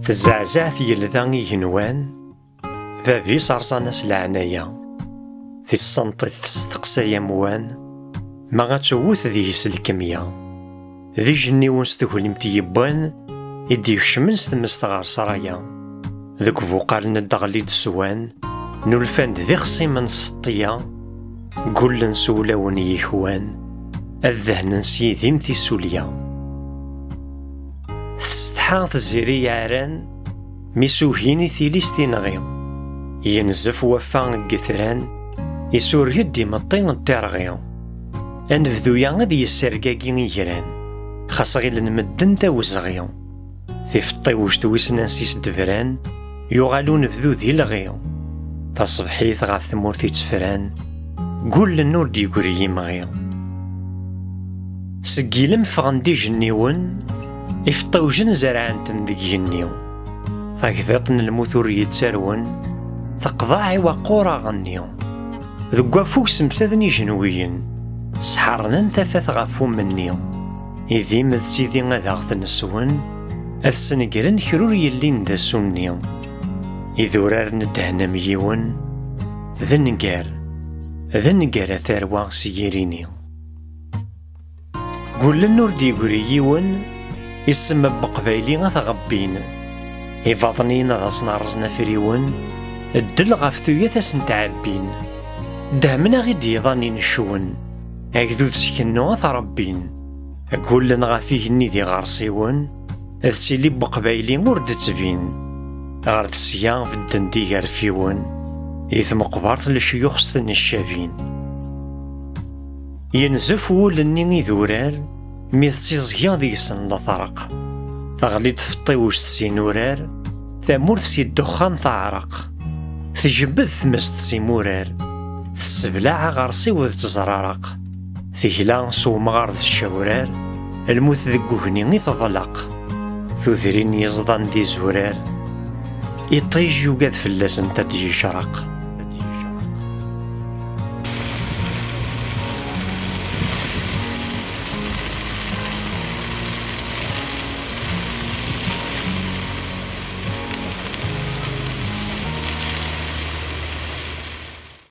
تزعزعت يلذا يهنوان بابي صرصاناس العناية في الصنط تستقسى يموان ما غاتوث ذيس الكمية ذي جني ونستهل متيبان يدي يخشمن ستمستغار سرايا ذك بوقارن الدغلي دسوان نولفان ذي خصيما السطية قول نسولاون يخوان الذهن نسي ذيمتي السولية تستحاط الزيري عران ميسوهيني ثيليستين غيو ينزف وفان قثران يسور يدي مطين الترغيو انفذو يغد يسرقاقي يجران خاص غير نمدن تاوزغيو ثيفطي وجدو يسنانسيس دفران يغالو نبذو ذي الغيو تصبحيث غاف ثمورتي تفران قول للنور دي يقري يمغيو سقيلم فغندي جنيون يفطوجن زرعانتن ذي جنيو فاكذاطن الموثور يتسارون تقضاعي وقورا غنيو ذقوا فوق سمساذني جنويين سحرنا ثفاث غافو منيو إذي مذ سيدي غاث نسون السنقرن كرور يلين ذا سنيو إذورار ندهنا ميون ذنقار ثاروا سييرينيو قول النور دي قريون يسمى بقبايلي غثغبين يفاضنين ذا صنارزنا فريون الدل غافتوية ثسنتعبين دهمنا غيد يضاني نشون أكدود سكنو ثربين أقول لنا غافيه نيدي غارسيون أذتيلي بقبايلي ورد تبين غارد السيان في الدندي غارفيون إثم قبارت لشيوخ ستن الشابين ينزف ولني ذورار ميث تيزغيان ديسن لثرق تغليد تفطي وش تسينورار ثامور تسي الدخان تعرق تجبد ثمست سيمورار تسبلع غرسي وذ تزرارق ثهلا سو مغارض الشورار الموت ذقوهني يتضلق ثوثرين يزضان دي زورار يطيج يوقاد فلاس انت تجي شرق